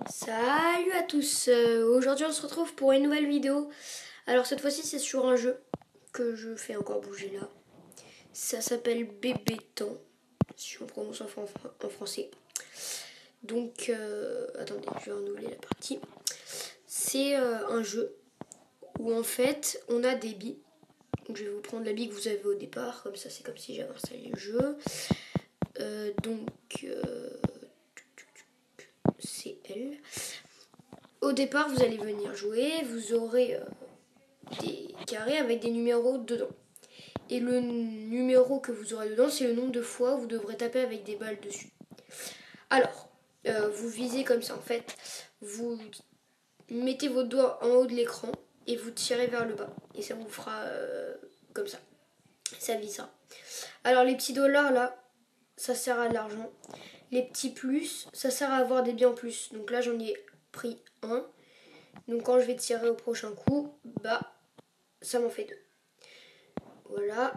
Salut à tous, aujourd'hui on se retrouve pour une nouvelle vidéo. Alors cette fois-ci c'est sur un jeu que je fais encore bouger là. Ça s'appelle Bébé Temps, si on prononce en français. Donc attendez, je vais renouveler la partie. C'est un jeu où en fait on a des billes. Donc je vais vous prendre la bille que vous avez au départ, comme ça c'est comme si j'avais installé le jeu. C'est elle. Au départ, vous allez venir jouer, vous aurez des carrés avec des numéros dedans. Et le numéro que vous aurez dedans, c'est le nombre de fois où vous devrez taper avec des balles dessus. Alors, vous visez comme ça. En fait, vous mettez vos doigts en haut de l'écran et vous tirez vers le bas. Et ça vous fera comme ça. Ça visera. Alors, les petits dollars là, ça sert à de l'argent. Les petits plus, ça sert à avoir des biens en plus. Donc là, j'en ai pris un. Donc quand je vais tirer au prochain coup, bah ça m'en fait deux. Voilà.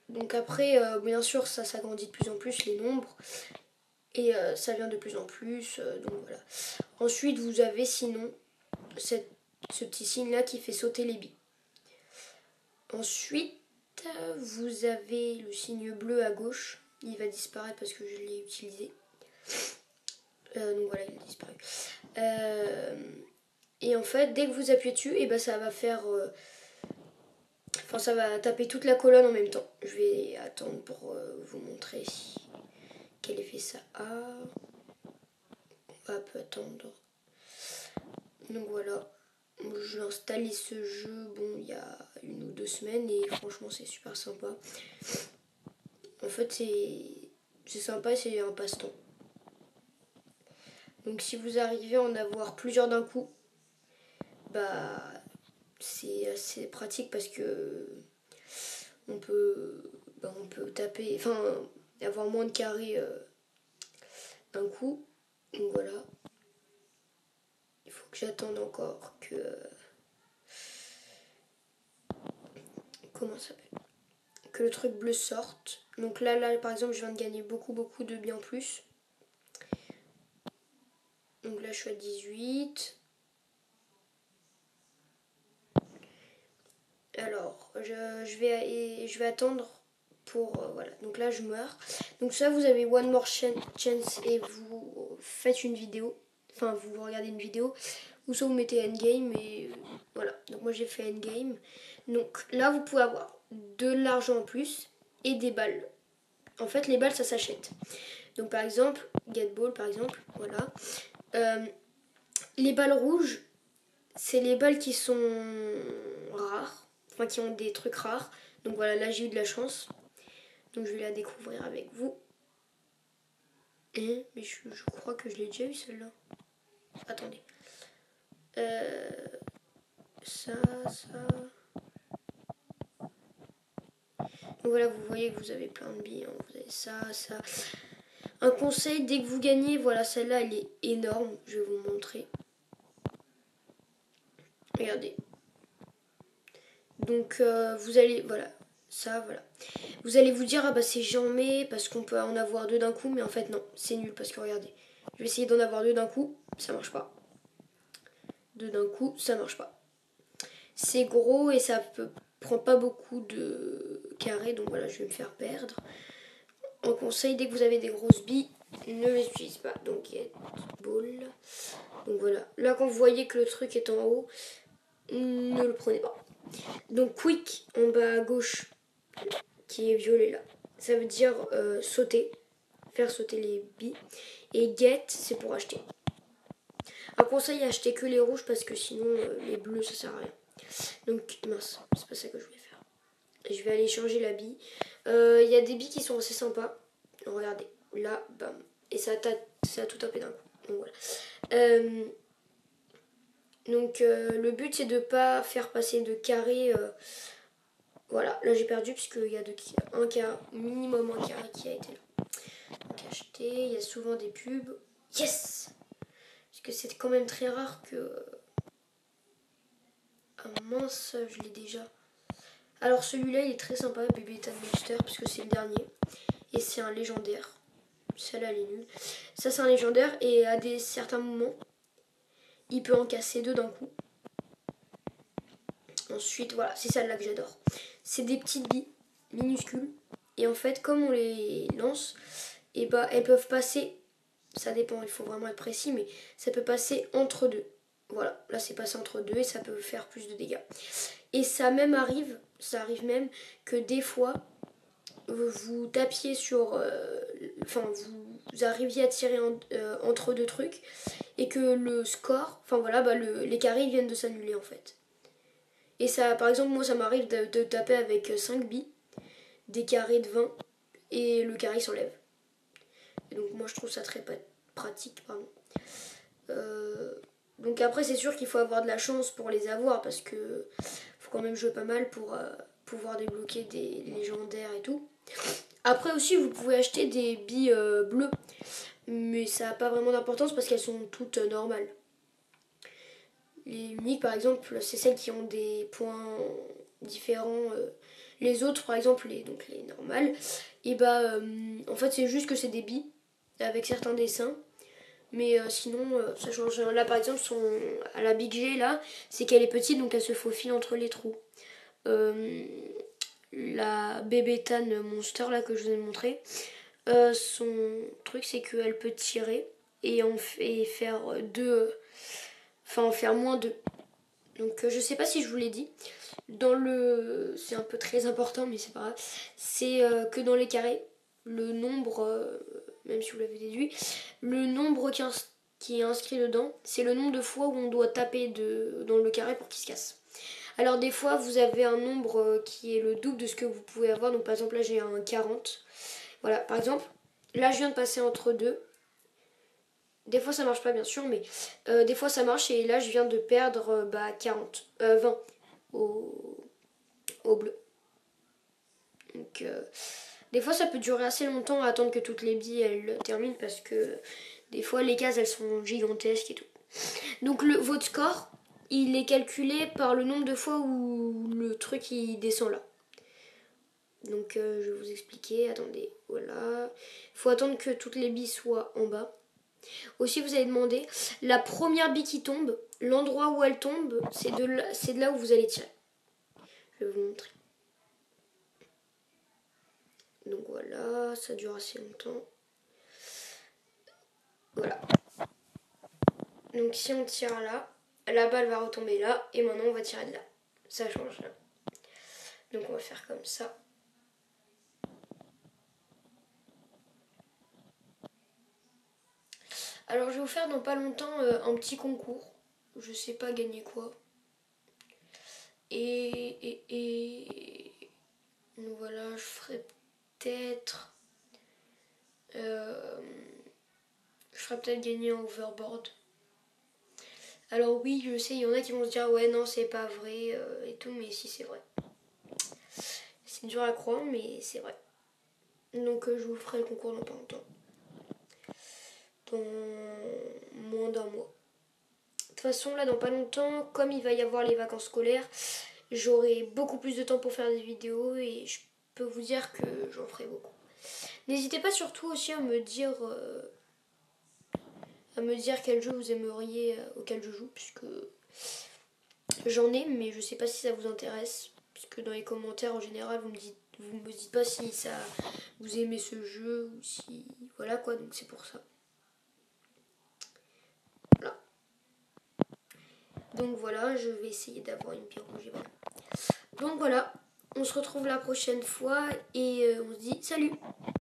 Donc après, bien sûr, ça s'agrandit de plus en plus les nombres. Et ça vient de plus en plus. Donc voilà. Ensuite, vous avez sinon ce petit signe là qui fait sauter les billes. Ensuite, vous avez le signe bleu à gauche. Il va disparaître parce que je l'ai utilisé. Donc voilà, il a disparu. Et en fait, dès que vous appuyez dessus, et ben ça va faire... Enfin, ça va taper toute la colonne en même temps. Je vais attendre pour vous montrer quel effet ça a. On va un peu attendre. Donc voilà. J'ai installé ce jeu, bon, il y a 1 ou 2 semaines et franchement, c'est super sympa. En fait, c'est sympa, c'est un passe-temps. Donc si vous arrivez à en avoir plusieurs d'un coup, bah c'est assez pratique parce que on peut taper, enfin avoir moins de carrés d'un coup. Donc voilà. Il faut que j'attende encore que... comment ça s'appelle, que le truc bleu sorte. Donc là, par exemple, je viens de gagner beaucoup de biens en plus. Donc là, je suis à 18. Alors, je vais attendre pour... voilà. Donc là, je meurs. Donc ça, vous avez One More Chance et vous faites une vidéo. Enfin, vous regardez une vidéo. Ou soit vous mettez Endgame et voilà. Donc moi, j'ai fait Endgame. Donc là, vous pouvez avoir de l'argent en plus et des balles. En fait, les balles, ça s'achète. Donc par exemple, Get Ball, par exemple, voilà. Les balles rouges, c'est les balles qui sont rares, enfin qui ont des trucs rares. Donc voilà, là j'ai eu de la chance. Donc je vais la découvrir avec vous. Mais je crois que je l'ai déjà eu celle-là. Attendez. Ça. Donc voilà, vous voyez que vous avez plein de billes. Hein. Vous avez ça. Un conseil, dès que vous gagnez, voilà, celle-là, elle est énorme. Je vais vous montrer. Regardez. Donc vous allez, voilà, ça, voilà. Vous allez vous dire, ah bah c'est jamais parce qu'on peut en avoir deux d'un coup, mais en fait non, c'est nul parce que regardez. Je vais essayer d'en avoir deux d'un coup, ça marche pas. Deux d'un coup, ça marche pas. C'est gros et ça prend pas beaucoup de carrés, donc voilà, je vais me faire perdre. En conseil, dès que vous avez des grosses billes, ne les utilisez pas. Donc Get Ball. Donc voilà. Là, quand vous voyez que le truc est en haut, ne le prenez pas. Donc Quick en bas à gauche, qui est violet là, ça veut dire sauter, faire sauter les billes. Et Get, c'est pour acheter. Un conseil, acheter que les rouges parce que sinon les bleus ça sert à rien. Donc mince, c'est pas ça que je voulais faire. Je vais aller changer la bille. Il y a des billes qui sont assez sympas. Regardez, là, bam. Et ça a tout tapé d'un coup. Donc voilà. Donc le but c'est de pas faire passer de carré. Voilà, là j'ai perdu puisqu'il y a minimum un carré qui a été là. Donc acheter, il y a souvent des pubs. Yes! Parce que c'est quand même très rare que... Ah mince, je l'ai déjà. Alors celui-là il est très sympa, Baby Time Monster, parce que c'est le dernier. Et c'est un légendaire. Celle-là elle est nulle. Ça c'est un légendaire et à certains moments, il peut en casser 2 d'un coup. Ensuite, voilà, c'est celle-là que j'adore. C'est des petites billes minuscules. Et en fait, comme on les lance, et bah, elles peuvent passer, ça dépend, il faut vraiment être précis, mais ça peut passer entre deux. Voilà, là c'est passé entre deux et ça peut faire plus de dégâts. Et ça arrive même que des fois, vous tapiez sur... Enfin, vous arriviez à tirer entre deux trucs et que le score, enfin voilà, bah, les carrés viennent de s'annuler en fait. Et ça, par exemple, moi ça m'arrive de taper avec 5 billes, des carrés de 20 et le carré s'enlève. Et donc moi je trouve ça très pratique, pardon. Donc après c'est sûr qu'il faut avoir de la chance pour les avoir parce que faut quand même jouer pas mal pour pouvoir débloquer des légendaires et tout. Après aussi vous pouvez acheter des billes bleues, mais ça n'a pas vraiment d'importance parce qu'elles sont toutes normales. Les uniques par exemple c'est celles qui ont des points différents. Les autres par exemple donc les normales, et bah en fait c'est juste que c'est des billes avec certains dessins. Mais sinon, ça change. Là, par exemple, à la Big G, là, c'est qu'elle est petite, donc elle se faufile entre les trous. La Bébé Tan Monster, là, que je vous ai montré, son truc, c'est qu'elle peut tirer et faire en faire moins 2. Donc, je sais pas si je vous l'ai dit. C'est un peu très important, mais c'est pas grave. C'est que dans les carrés, le nombre, même si vous l'avez déduit, le nombre qui est inscrit dedans, c'est le nombre de fois où on doit taper dans le carré pour qu'il se casse. Alors des fois, vous avez un nombre qui est le double de ce que vous pouvez avoir. Donc par exemple, là j'ai un 40. Voilà, par exemple, là je viens de passer entre deux. Des fois ça marche pas bien sûr, mais des fois ça marche et là je viens de perdre 20 au bleu. Donc des fois ça peut durer assez longtemps à attendre que toutes les billes elles terminent parce que des fois les cases elles sont gigantesques et tout. Donc votre score il est calculé par le nombre de fois où le truc il descend là. Donc je vais vous expliquer, attendez, voilà. Il faut attendre que toutes les billes soient en bas. Aussi vous allez demander, la première bille qui tombe, l'endroit où elle tombe, c'est de là où vous allez tirer. Je vais vous montrer. Donc voilà, ça dure assez longtemps. Voilà. Donc si on tire là, la balle va retomber là, et maintenant on va tirer de là. Ça change là. Donc on va faire comme ça. Alors je vais vous faire dans pas longtemps un petit concours. Je sais pas gagner quoi. Et donc voilà, je ferai peut-être... je ferai peut-être gagner un overboard. Alors oui, je sais, il y en a qui vont se dire ouais non c'est pas vrai et tout, mais si c'est vrai. C'est dur à croire, mais c'est vrai. Donc je vous ferai le concours dans pas longtemps. Dans moins d'un mois. De toute façon là dans pas longtemps, comme il va y avoir les vacances scolaires, j'aurai beaucoup plus de temps pour faire des vidéos et je peux vous dire que j'en ferai beaucoup. N'hésitez pas surtout aussi à me dire quel jeu vous aimeriez auquel je joue, puisque j'en ai, mais je sais pas si ça vous intéresse, puisque dans les commentaires en général vous me dites pas si ça vous aimez ce jeu ou si voilà quoi, donc c'est pour ça. Voilà. Donc voilà, je vais essayer d'avoir une pierre rouge et voilà. Donc voilà, on se retrouve la prochaine fois et on se dit salut.